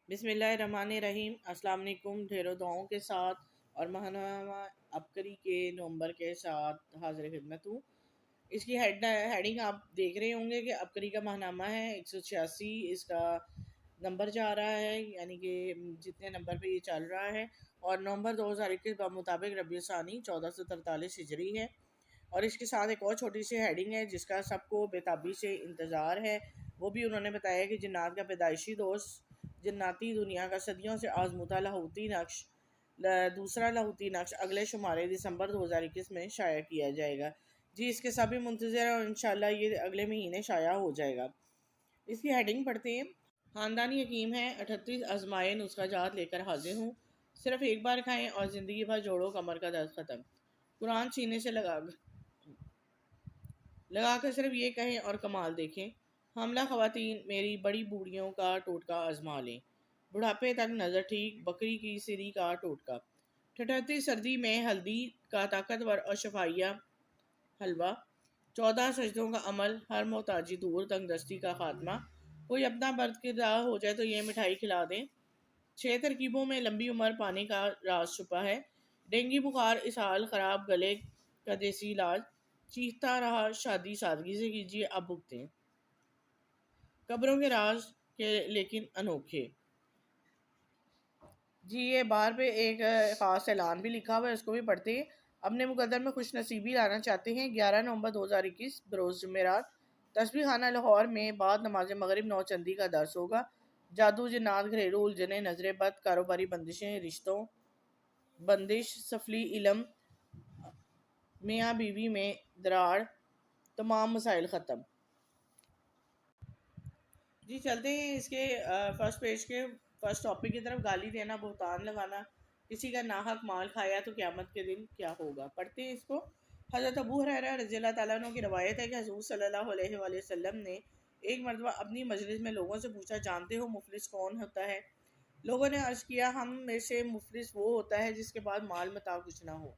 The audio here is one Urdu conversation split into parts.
بسم اللہ الرحمن الرحیم۔ السلام علیکم۔ ڈھیروں دعاؤں کے ساتھ اور ماہنامہ عبقری کے نومبر کے ساتھ حاضر خدمت ہوں۔ اس کی ہیڈنگ آپ دیکھ رہے ہوں گے کہ عبقری کا ماہنامہ ہے 186 اس کا نمبر جا رہا ہے، یعنی کہ جتنے نمبر پہ یہ چل رہا ہے، اور نومبر 2021 مطابق ربیع الثانی 1443 ہجری ہے۔ اور اس کے ساتھ ایک اور چھوٹی سی ہیڈنگ ہے جس کا سب کو بےتابی سے انتظار ہے۔ وہ بھی انہوں نے بتایا کہ جنات کا پیدائشی دوست، جناتی دنیا کا صدیوں سے آزمودہ لاہوتی نقش، دوسرا لاہوتی نقش اگلے شمارے دسمبر 2021 میں شائع کیا جائے گا۔ جی اس کے سبھی منتظر ہیں اور انشاءاللہ یہ اگلے مہینے شائع ہو جائے گا۔ اس کی ہیڈنگ پڑھتے ہیں۔ خاندانی حکیم ہے، 38 ازمائے نسخہ جات لے کر حاضر ہوں۔ صرف ایک بار کھائیں اور زندگی بھر جوڑو کمر کا درد ختم۔ قرآن سینے سے لگا کر صرف یہ کہیں اور کمال دیکھیں۔ حاملہ خواتین میری بڑی بوڑھیوں کا ٹوٹکا آزما لیں۔ بڑھاپے تک نظر ٹھیک، بکری کی سری کا ٹوٹکا۔ ٹھٹھرتی سردی میں ہلدی کا طاقتور اور شفائیہ حلوہ۔ 14 سجدوں کا عمل، ہر محتاجی دور، تنگ دستی کا خاتمہ۔ کوئی اپنا برد کردہ ہو جائے تو یہ مٹھائی کھلا دیں۔ 6 ترکیبوں میں لمبی عمر پانے کا راز چھپا ہے۔ ڈینگی بخار، اسہال، خراب گلے کا دیسی علاج۔ چیختا رہا شادی سادگی سے کیجیے، اب بھگتیں۔ قبروں کے راز کے لیکن انوکھے۔ جی یہ بار پہ ایک خاص اعلان بھی لکھا ہوا ہے، اس کو بھی پڑھتے ہیں۔ اپنے مقدر میں خوش نصیبی لانا چاہتے ہیں؟ 11 نومبر 2021 بروز جمعرات تسبیح خانہ لاہور میں بعد نماز مغرب 9 چندی کا درس ہوگا۔ جادو، جنات، گھریلو الجھنیں، نظر بد، کاروباری بندشیں، رشتوں بندش، سفلی علم، میاں بیوی میں دراڑ، تمام مسائل ختم۔ جی چلتے ہیں اس کے فرسٹ پیج کے فرسٹ ٹاپک کی طرف۔ گالی دینا، بہتان لگانا، کسی کا ناحق مال کھایا تو قیامت کے دن کیا ہوگا۔ پڑھتے ہیں اس کو۔ حضرت ابو ہریرہ رضی اللہ تعالیٰ عنہ کی روایت ہے کہ حضور صلی اللہ علیہ وآلہ وسلم نے ایک مرتبہ اپنی مجلس میں لوگوں سے پوچھا، جانتے ہو مفلس کون ہوتا ہے؟ لوگوں نے عرض کیا، ہم میں سے مفلس وہ ہوتا ہے جس کے بعد مال متاع کچھ نہ ہو۔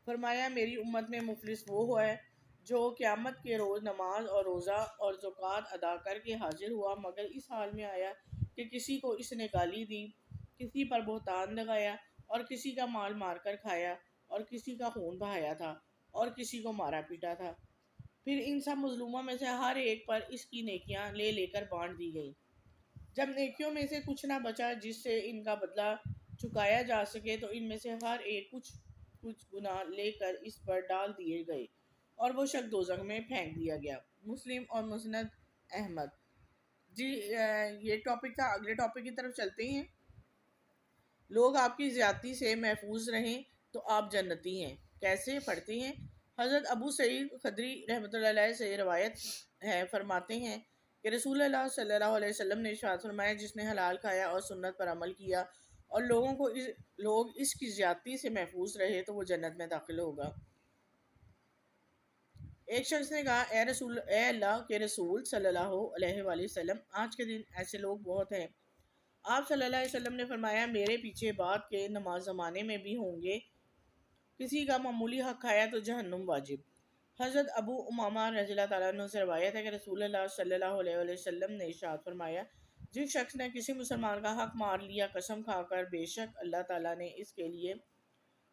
فرمایا، میری امت میں مفلس وہ ہے جو قیامت کے روز نماز اور روزہ اور زکوٰۃ ادا کر کے حاضر ہوا، مگر اس حال میں آیا کہ کسی کو اس نے گالی دی، کسی پر بہتان لگایا، اور کسی کا مال مار کر کھایا، اور کسی کا خون بہایا تھا، اور کسی کو مارا پیٹا تھا۔ پھر ان سب مظلوموں میں سے ہر ایک پر اس کی نیکیاں لے لے کر بانٹ دی گئیں۔ جب نیکیوں میں سے کچھ نہ بچا جس سے ان کا بدلہ چکایا جا سکے تو ان میں سے ہر ایک کچھ گناہ لے کر اس پر ڈال دیے گئے اور وہ شخص دوزخ میں پھینک دیا گیا۔ مسلم اور مسند احمد۔ جی یہ ٹاپک تھا۔ اگلے ٹاپک کی طرف چلتے ہیں۔ لوگ آپ کی زیادتی سے محفوظ رہیں تو آپ جنتی ہیں، کیسے؟ پڑھتے ہیں۔ حضرت ابو سعید خدری رحمۃ اللہ علیہ سے روایت ہے، فرماتے ہیں کہ رسول اللہ صلی اللہ علیہ وسلم نے ارشاد فرمایا، جس نے حلال کھایا اور سنت پر عمل کیا اور لوگ اس کی زیادتی سے محفوظ رہے تو وہ جنت میں داخل ہوگا۔ ایک شخص نے کہا، اے اللہ کے رسول صلی اللہ علیہ وآلہ وسلم، آج کے دن ایسے لوگ بہت ہیں۔ آپ صلی اللہ علیہ وسلم نے فرمایا، میرے پیچھے بعد کے نماز زمانے میں بھی ہوں گے، کسی کا معمولی حق کھایا تو جہنم واجب۔ حضرت ابو امامہ رضی اللہ تعالیٰ عنہ سے روایت ہے کہ رسول اللہ صلی اللہ علیہ وآلہ وسلم نے ارشاد فرمایا، جس شخص نے کسی مسلمان کا حق مار لیا قسم کھا کر، بے شک اللہ تعالیٰ نے اس کے لیے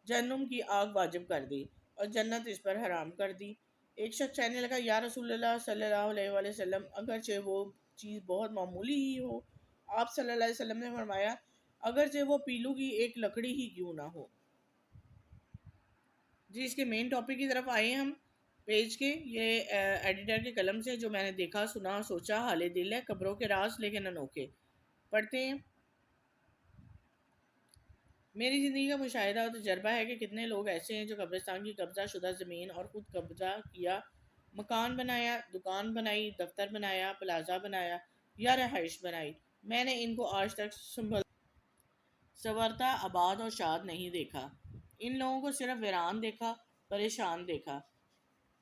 جہنم کی آگ واجب کر دی اور جنت اس پر حرام کر دی۔ ایک شخص کہنے لگا، یا رسول اللہ صلی اللہ علیہ وآلہ وسلم، اگرچہ وہ چیز بہت معمولی ہی ہو۔ آپ صلی اللہ علیہ وسلم نے فرمایا، اگرچہ وہ پیلو کی ایک لکڑی ہی کیوں نہ ہو۔ جی اس کے مین ٹاپک کی طرف آئے ہم پیج کے۔ یہ ایڈیٹر کے قلم سے جو میں نے دیکھا، سنا، سوچا، حال دل ہے، قبروں کے راز لیکن انوکھے۔ پڑھتے ہیں۔ میری زندگی کا مشاہدہ اور تجربہ ہے کہ کتنے لوگ ایسے ہیں جو قبرستان کی قبضہ شدہ زمین اور خود قبضہ کیا، مکان بنایا، دکان بنائی، دفتر بنایا، پلازہ بنایا یا رہائش بنائی۔ میں نے ان کو آج تک سنورتا، آباد اور شاد نہیں دیکھا۔ ان لوگوں کو صرف ویران دیکھا، پریشان دیکھا۔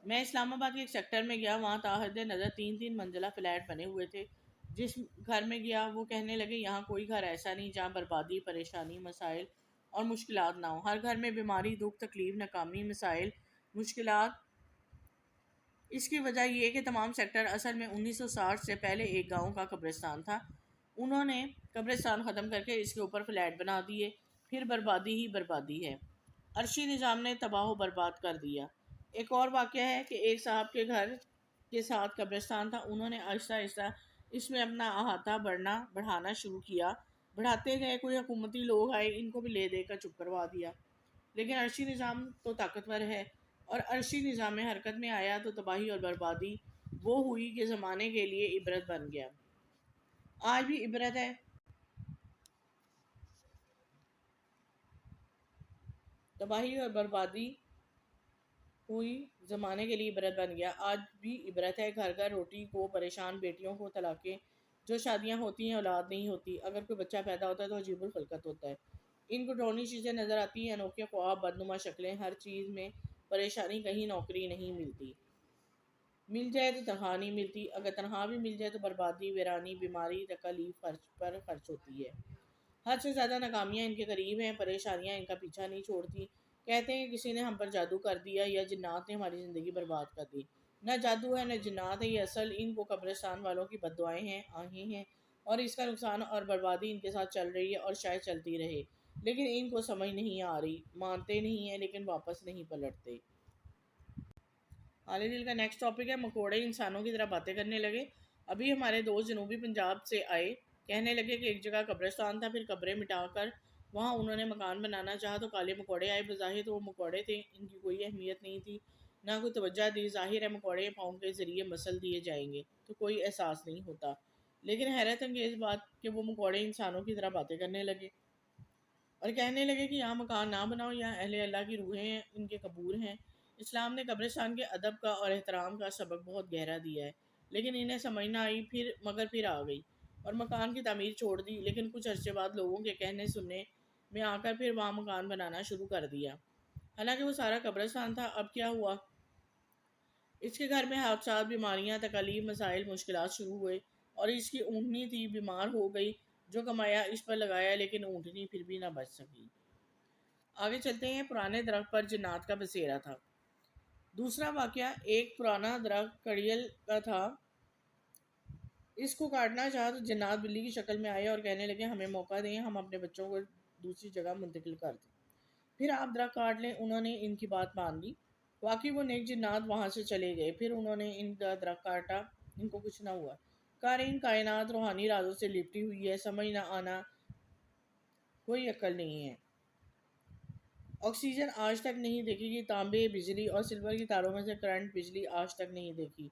میں اسلام آباد کے ایک سیکٹر میں گیا، وہاں تاحد نظر 3 منزلہ فلیٹ بنے ہوئے تھے۔ جس گھر میں گیا وہ کہنے لگے، یہاں کوئی گھر ایسا نہیں جہاں بربادی، پریشانی، مسائل اور مشکلات نہ ہوں۔ ہر گھر میں بیماری، دکھ، تکلیف، ناکامی، مسائل، مشکلات۔ اس کی وجہ یہ کہ تمام سیکٹر اصل میں 1960 سے پہلے ایک گاؤں کا قبرستان تھا۔ انہوں نے قبرستان ختم کر کے اس کے اوپر فلیٹ بنا دیے، پھر بربادی ہی بربادی ہے۔ عرشی نظام نے تباہ و برباد کر دیا۔ ایک اور واقعہ ہے کہ ایک صاحب کے گھر کے ساتھ قبرستان تھا، انہوں نے آہستہ آہستہ اس میں اپنا احاطہ بڑھانا شروع کیا، بڑھاتے گئے، کوئی حکومتی لوگ آئے، ان کو بھی لے دے کر چپ کروا دیا۔ لیکن عرشی نظام تو طاقتور ہے، اور عرشی نظام میں حرکت میں آیا تو تباہی اور بربادی وہ ہوئی کہ زمانے کے لیے عبرت بن گیا۔ آج بھی عبرت ہے، تباہی اور بربادی ہوئی، زمانے کے لیے عبرت بن گیا۔ آج بھی عبرت ہے، گھر گھر روٹی کو پریشان بیٹیوں کو طلاقیں، جو شادیاں ہوتی ہیں اولاد نہیں ہوتی، اگر کوئی بچہ پیدا ہوتا ہے تو عجیب الخلقت ہوتا ہے، ان کو ڈرونی چیزیں نظر آتی ہیں، انوکھے خواب، بدنما شکلیں، ہر چیز میں پریشانی، کہیں نوکری نہیں ملتی، مل جائے تو تنخواہ نہیں ملتی، اگر تنخواہ بھی مل جائے تو بربادی، ویرانی، بیماری، تکالیف پر خرچ ہوتی ہے۔ حد سے زیادہ ناکامیاں ان کے قریب ہیں، پریشانیاں ان کا پیچھا نہیں چھوڑتی۔ کہتے ہیں کہ کسی نے ہم پر جادو کر دیا یا جنات نے ہماری زندگی برباد کر دی۔ نہ جادو ہے نہ جنات ہے، یہ اصل ان کو قبرستان والوں کی بد دعائیں ہیں، آہیں ہیں، اور اس کا نقصان اور بربادی ان کے ساتھ چل رہی ہے اور شاید چلتی رہے، لیکن ان کو سمجھ نہیں آ رہی، مانتے نہیں ہیں لیکن واپس نہیں پلٹتے۔ حال دل کا نیکسٹ ٹاپک ہے، مکوڑے انسانوں کی طرح باتیں کرنے لگے۔ ابھی ہمارے دوست جنوبی پنجاب سے آئے، کہنے لگے کہ ایک جگہ قبرستان تھا، پھر قبریں مٹا کر وہاں انہوں نے مکان بنانا چاہا تو کالے مکوڑے آئے۔ بظاہر تو وہ مکوڑے تھے، ان کی کوئی اہمیت نہیں تھی، نہ کوئی توجہ دی، ظاہر ہے مکوڑے پاؤں کے ذریعے مسل دیے جائیں گے تو کوئی احساس نہیں ہوتا، لیکن حیرت انگیز بات کہ وہ مکوڑے انسانوں کی طرح باتیں کرنے لگے اور کہنے لگے کہ یہاں مکان نہ بناؤ، یہاں اہل اللہ کی روحیں ان کے قبور ہیں۔ اسلام نے قبرستان کے ادب کا اور احترام کا سبق بہت گہرا دیا ہے، لیکن انہیں سمجھ نہ آئی، پھر آ گئی اور مکان کی تعمیر چھوڑ دی، لیکن کچھ عرصے بعد لوگوں کے کہنے سننے میں آ کر پھر وہاں مکان بنانا شروع کر دیا، حالانکہ وہ سارا قبرستان تھا۔ اب کیا ہوا؟ اس کے گھر میں حادثات، بیماریاں، تکالیف، مسائل، مشکلات شروع ہوئے، اور اس کی اونٹنی تھی، بیمار ہو گئی، جو کمایا اس پر لگایا، لیکن اونٹنی پھر بھی نہ بچ سکی۔ آگے چلتے ہیں، پرانے درخت پر جنات کا بسیرا تھا۔ دوسرا واقعہ، ایک پرانا درخت کڑیل کا تھا، اس کو کاٹنا چاہا تو جنات بلی کی شکل میں آئے اور کہنے لگے ہمیں موقع دیں، ہم اپنے بچوں کو دوسری جگہ منتقل کر دیں، پھر آپ درخت کاٹ لیں۔ انہوں نے ان کی بات مان لی، واقعی وہ نیک جنات وہاں سے چلے گئے، پھر انہوں نے ان کا درخت کاٹا، ان کو کچھ نہ ہوا۔ قارئین، کائنات روحانی رازوں سے لپٹی ہوئی ہے، سمجھ نہ آنا کوئی عقل نہیں ہے۔ آکسیجن آج تک نہیں دیکھی گئی، تانبے، بجلی اور سلور کی تاروں میں سے کرنٹ، بجلی آج تک نہیں دیکھی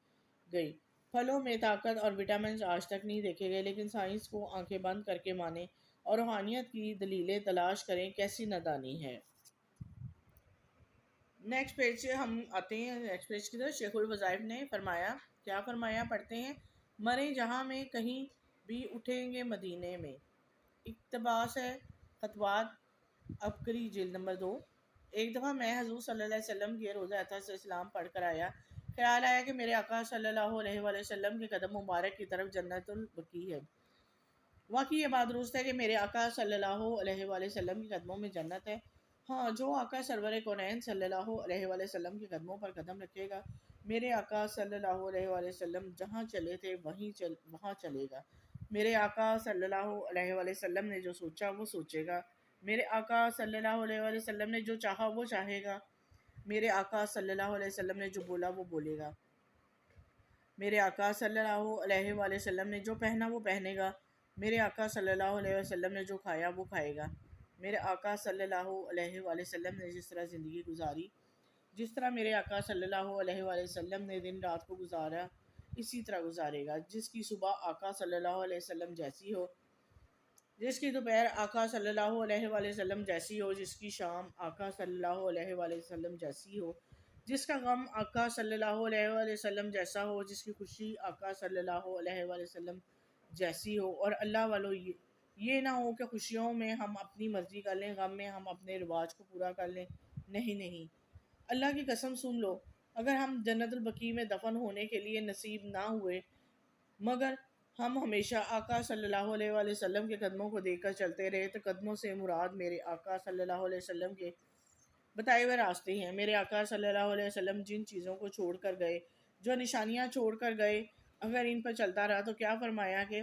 گئی، پھلوں میں طاقت اور وٹامنز آج تک نہیں دیکھے گئے، لیکن سائنس کو آنکھیں بند کر کے مانیں اور روحانیت کی دلیلیں تلاش کریں، کیسی نادانی ہے۔ نیکسٹ پیج سے ہم آتے ہیں، نیکسٹ پیج کی طرف۔ شیخ الوظائف نے فرمایا، کیا فرمایا پڑھتے ہیں، مرے جہاں میں کہیں بھی اٹھیں گے مدینے میں۔ اقتباس ہے خطوات عبقری، جلد نمبر 2۔ ایک دفعہ میں حضور صلی اللہ علیہ وسلم کے روضہ اطہر سے سلام پڑھ کر آیا، خیال آیا کہ میرے آقا صلی اللہ علیہ وآلہ وسلم کے قدم مبارک کی طرف جنت البقیع ہے۔ واقعی یہ بات درست ہے کہ میرے آقا صلی اللہ علیہ وآلہ وسلم کے قدموں میں جنت ہے۔ ہاں، جو آقا سرور کونین صلی اللہ علیہ وآلہ وسلم کے قدموں پر قدم رکھے گا، میرے آقا صلی اللہ علیہ وآلہ وسلم جہاں چلے تھے وہاں چلے گا۔ میرے آقا صلی اللہ علیہ وآلہ وسلم نے جو سوچا وہ سوچے گا، میرے آقا صلی اللہ علیہ وآلہ وسلم نے جو چاہا وہ چاہے گا، میرے آقا صلی اللہ علیہ وسلم نے جو بولا وہ بولے گا، میرے آقا صلی اللہ علیہ وآلہ وسلم نے جو پہنا وہ پہنے گا، میرے آقا صلی اللہ علیہ وسلم نے جو کھایا وہ کھائے گا، میرے آقا صلی اللہ علیہ وآلہ وسلم نے جس طرح زندگی گزاری، جس طرح میرے آقا صلی اللہ علیہ وآلہ وسلم نے دن رات کو گزارا، اسی طرح گزارے گا۔ جس کی صبح آقا صلی اللہ علیہ وسلم جیسی ہو، جس کی دوپہر آقا صلی اللہ علیہ وآلہ وسلم جیسی ہو، جس کی شام آقا صلی اللہ علیہ وآلہ وسلم جیسی ہو، جس کا غم آقا صلی اللہ علیہ وآلہ وسلم جیسا ہو، جس کی خوشی آقا صلی اللہ علیہ وآلہ وسلم جیسی ہو۔ اور اللہ والو، یہ نہ ہو کہ خوشیوں میں ہم اپنی مرضی کر لیں، غم میں ہم اپنے رواج کو پورا کر لیں، نہیں، اللہ کی قسم سن لو، اگر ہم جنت البقیع میں دفن ہونے کے لیے نصیب نہ ہوئے، مگر ہم ہمیشہ آقا صلی اللہ علیہ وآلہ وسلم کے قدموں کو دیکھ کر چلتے رہے، تو قدموں سے مراد میرے آقا صلی اللہ علیہ وسلم کے بتائے ہوئے راستے ہیں۔ میرے آقا صلی اللہ علیہ وسلم جن چیزوں کو چھوڑ کر گئے، جو نشانیاں چھوڑ کر گئے، اگر ان پر چلتا رہا تو کیا فرمایا کہ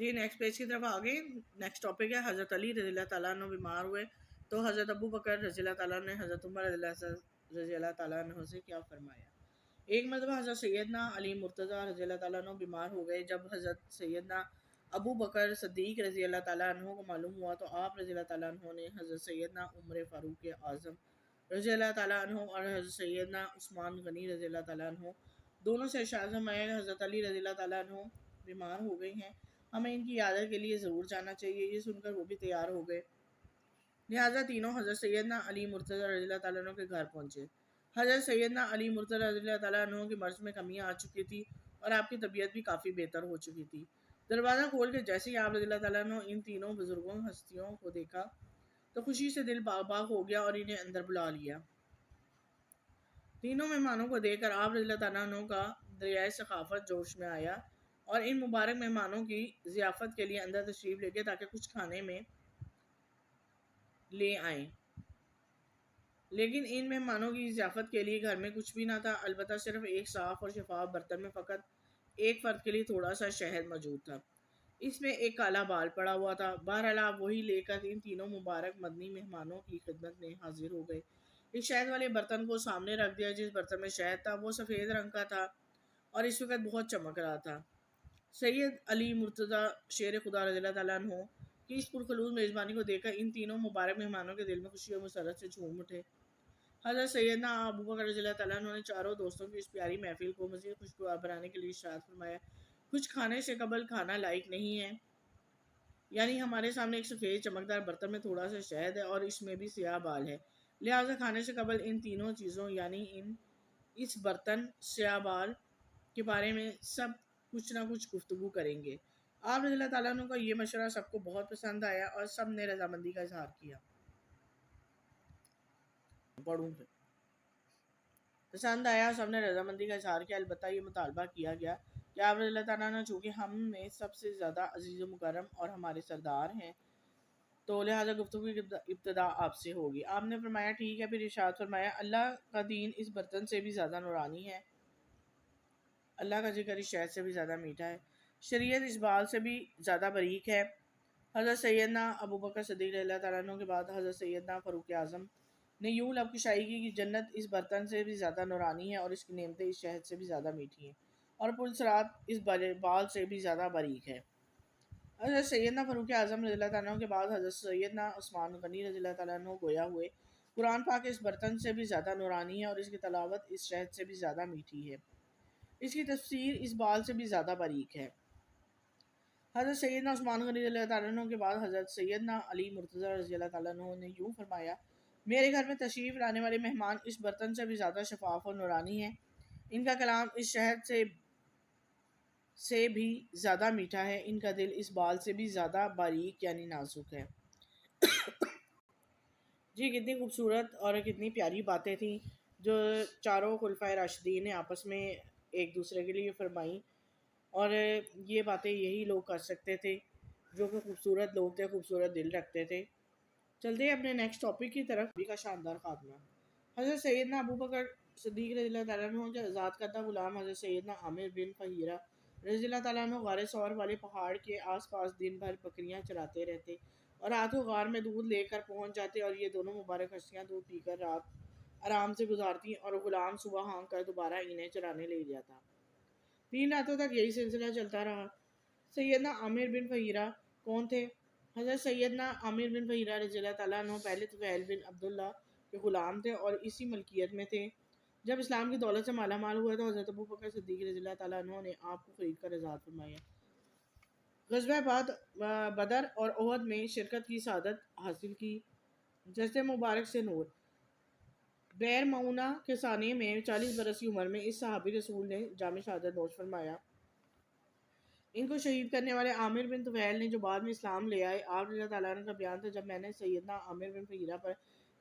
جی نیکسٹ پیج کی طرف آگے نیکسٹ ٹاپک ہے حضرت علی رضی اللہ تعالیٰ عنہ بیمار ہوئے تو حضرت ابو بکر رضی اللہ تعالیٰ نے حضرت عمر رضی اللہ تعالیٰ عنہ سے کیا فرمایا۔ ایک مرتبہ حضرت سیدنا علی مرتضیٰ رضی اللہ تعالیٰ عنہ بیمار ہو گئے۔ جب حضرت سیدنا ابو بکر صدیق رضی اللہ تعالیٰ عنہ کو معلوم ہوا تو آپ رضی اللہ تعالیٰ عنہ نے حضرت سیدنا عمر فاروق اعظم رضی اللہ تعالیٰ عنہ اور حضرت سیدنا عثمان غنی رضی اللہ تعالیٰ عنہ دونوں سے ارشاد فرمایا حضرت علی رضی اللہ تعالیٰ عنہ بیمار ہو گئی ہیں، ہمیں ان کی عیادت کے لیے ضرور جانا چاہیے۔ یہ سن کر وہ بھی تیار ہو گئے، لہٰذا تینوں حضرت سیدنا علی مرتضیٰ رضی اللہ تعالیٰ عنہ کے گھر پہنچے۔ حضرت سیدنا علی مرتضیٰ رضی اللہ تعالیٰ عنہ کی مرض میں کمیاں آ چکی تھی اور آپ کی طبیعت بھی کافی بہتر ہو چکی تھی۔ دروازہ کھول کے جیسے ہی آپ رضی اللہ تعالیٰ عنہ ان تینوں بزرگوں ہستیوں کو دیکھا تو خوشی سے دل باغ باغ ہو گیا اور انہیں اندر بلا لیا۔ تینوں مہمانوں کو دیکھ کر آپ رضی اللہ تعالیٰ عنہ کا دریائے ثقافت جوش میں آیا اور ان مبارک مہمانوں کی ضیافت کے لیے اندر تشریف لے گئے تاکہ کچھ کھانے میں لے آئیں، لیکن ان مہمانوں کی ضیافت کے لیے گھر میں کچھ بھی نہ تھا، البتہ صرف ایک صاف اور شفاف برتن میں فقط ایک فرد کے لیے تھوڑا سا شہد موجود تھا، اس میں ایک کالا بال پڑا ہوا تھا۔ بہرحال آپ وہی لے کر ان تینوں مبارک مدنی مہمانوں کی خدمت میں حاضر ہو گئے۔ اس شہد والے برتن کو سامنے رکھ دیا۔ جس برتن میں شہد تھا وہ سفید رنگ کا تھا اور اس وقت بہت چمک رہا تھا۔ سید علی مرتضیٰ شیر خدا رضی اللہ تعالیٰ عنہ کی اس پرخلوص میزبانی کو دیکھ کر ان تینوں مبارک مہمانوں کے دل میں خوشی اور مسرت سے جھوم اٹھے۔ حضرت سیدنا ابو بکر رضی اللہ تعالیٰ عنہ نے چاروں دوستوں کی اس پیاری محفل کو مزید خوشگوار بنانے کے لیے ارشاد فرمایا، کچھ کھانے سے قبل کھانا لائق نہیں ہے، یعنی ہمارے سامنے ایک سفید چمکدار برتن میں تھوڑا سا شہد ہے اور اس میں بھی سیاہ بال ہے، لہٰذا کھانے سے قبل ان تینوں چیزوں یعنی اس برتن، سیاہ بال کے بارے میں سب کچھ نہ کچھ گفتگو کریں گے۔ آپ رضی اللہ تعالیٰ عنہ کا یہ مشورہ سب کو بہت پسند آیا اور سب نے رضامندی کا اظہار کیا۔ پسند آیا، سب نے رضامندی کا اظہار کیا، البتہ یہ مطالبہ کیا گیا کہ آپ رضی اللہ تعالیٰ عنہ چونکہ ہم میں سب سے زیادہ عزیز و مکرم اور ہمارے سردار ہیں تو لہٰذا گفتگو کی ابتدا آپ سے ہوگی۔ آپ نے فرمایا ٹھیک ہے، پھر ارشاد فرمایا اللہ کا دین اس برتن سے بھی زیادہ نورانی ہے، اللہ کا ذکر اس شہد سے بھی زیادہ میٹھا ہے، شریعت اس بال سے بھی زیادہ باریک ہے۔ حضرت سیدنا ابو بکر صدیق رضی اللہ تعالیٰ عنہ کے بعد حضرت سیدنا فاروق اعظم نے یوں لب کشائی کی کہ جنت اس برتن سے بھی زیادہ نورانی ہے اور اس کی نعمتیں اس شہد سے بھی زیادہ میٹھی ہیں اور پل صراط اس بال سے بھی زیادہ باریک ہے۔ حضرت سیدنا فاروق اعظم رضی اللہ تعالیٰ عنہ کے بعد حضرت سیدنا عثمان غنی رضی اللہ تعالیٰ عنہ گویا ہوئے، قرآن پاک اس برتن سے بھی زیادہ نورانی ہے اور اس کی تلاوت اس شہد سے بھی زیادہ میٹھی ہے، اس کی تفسیر اس بال سے بھی زیادہ باریک ہے۔ حضرت سیدنا عثمان غنی رضی اللہ تعالیٰ عنہ کے بعد حضرت سیدنا علی مرتضیٰ رضی اللہ تعالیٰ عنہ نے یوں فرمایا، میرے گھر میں تشریف لانے والے مہمان اس برتن سے بھی زیادہ شفاف اور نورانی ہیں، ان کا کلام اس شہد سے بھی زیادہ میٹھا ہے، ان کا دل اس بال سے بھی زیادہ باریک یعنی نازک ہے۔ جی کتنی خوبصورت اور کتنی پیاری باتیں تھیں جو چاروں خلفائے راشدین نے آپس میں ایک دوسرے کے لیے فرمائیں، اور یہ باتیں یہی لوگ کر سکتے تھے جو کہ خوبصورت لوگ تھے، خوبصورت دل رکھتے تھے۔ چلتے ہیں اپنے نیکسٹ ٹاپک کی طرف، بھی کا شاندار خاتمہ۔ حضرت سیدنا ابو بکر صدیق رضی اللہ تعالیٰ عنہ کے آزاد کردہ غلام حضرت سیدنا عامر بن فہیرہ رضی اللہ تعالیٰ عنہ غار ثور والے پہاڑ کے آس پاس دن بھر بکریاں چراتے رہتے اور رات کو غار میں دودھ لے کر پہنچ جاتے اور یہ دونوں مبارک ہستیاں دودھ پی کر رات آرام سے گزارتی اور غلام صبح ہانک کر دوبارہ انہیں چرانے لے جاتا۔ 3 راتوں تک یہی سلسلہ چلتا رہا۔ سیدنا عامر بن فہیرہ کون تھے؟ حضرت سیدنا عامر بن فہیرہ رضی اللہ تعالیٰ عنہ پہلے طفیل بن عبداللہ کے غلام تھے اور اسی ملکیت میں تھے۔ جب اسلام کی دولت سے مالا مال ہوئے تو حضرت ابو بکر صدیق رضی اللہ تعالیٰ عنہ نے آپ کو خرید کر آزاد فرمایا۔ غزوہ بدر اور احد میں شرکت کی سعادت حاصل کی۔ جسد مبارک سے نور۔ بئر معونہ کے سانے میں 40 برس کی عمر میں اس صحابی رسول نے جام شہادت نوش فرمایا۔ ان کو شہید کرنے والے عامر بن طفیل نے جو بعد میں اسلام لے آئے، آپ رضی اللہ تعالیٰ عنہ کا بیان تھا، جب میں نے سیدنا عامر بن فہیرہ پر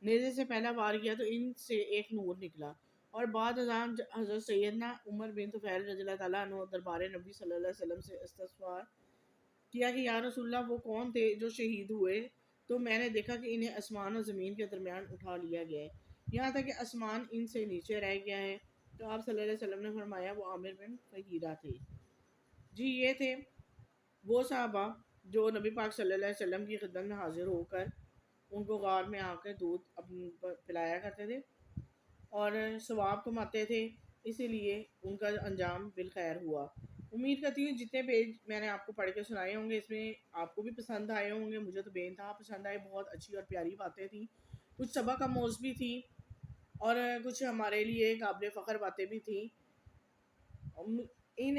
نیزے سے پہلا وار کیا تو ان سے ایک نور نکلا، اور بعد ازاں حضرت سیدنا عمر بن طفیل رضی اللہ تعالیٰ عنہ دربار نبی صلی اللہ علیہ وسلم سے استغفار کیا کہ یا رسول اللہ وہ کون تھے جو شہید ہوئے؟ تو میں نے دیکھا کہ انہیں آسمان اور زمین کے درمیان اٹھا لیا گیا ہے، یہاں تک کہ آسمان ان سے نیچے رہ گیا ہے۔ تو آپ صلی اللہ علیہ وسلم نے فرمایا وہ عامر بن فہیرہ تھے۔ جی یہ تھے وہ صحابہ جو نبی پاک صلی اللہ علیہ وسلم کی خدمت میں حاضر ہو کر ان کو غار میں آ کر دودھ پلایا کرتے تھے اور ثواب کماتے تھے، اسی لیے ان کا انجام بالخیر ہوا۔ امید کرتی ہوں جتنے پیج میں نے آپ کو پڑھ کے سنائے ہوں گے اس میں آپ کو بھی پسند آئے ہوں گے، مجھے تو بے انتہا پسند آئے، بہت اچھی اور پیاری باتیں تھیں، کچھ سبق آموز بھی تھیں اور کچھ ہمارے لیے قابل فخر باتیں بھی تھیں۔ ان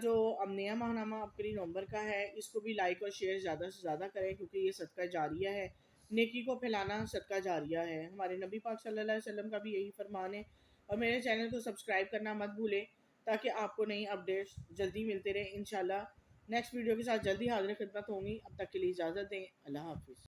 جو امنیہ ماہنامہ آپ کے لیے نومبر کا ہے، اس کو بھی لائک اور شیئر زیادہ سے زیادہ کریں، کیونکہ یہ صدقہ جاریہ ہے، نیکی کو پھیلانا صدقہ جاریہ ہے۔ ہمارے نبی پاک صلی اللہ علیہ وسلم کا بھی یہی فرمان ہے۔ اور میرے چینل کو سبسکرائب کرنا مت بھولیں تاکہ آپ کو نئی اپڈیٹس جلدی ملتے رہیں۔ انشاءاللہ نیکسٹ ویڈیو کے ساتھ جلدی حاضر خدمت ہوں گی، اب تک کے لیے اجازت دیں، اللہ حافظ۔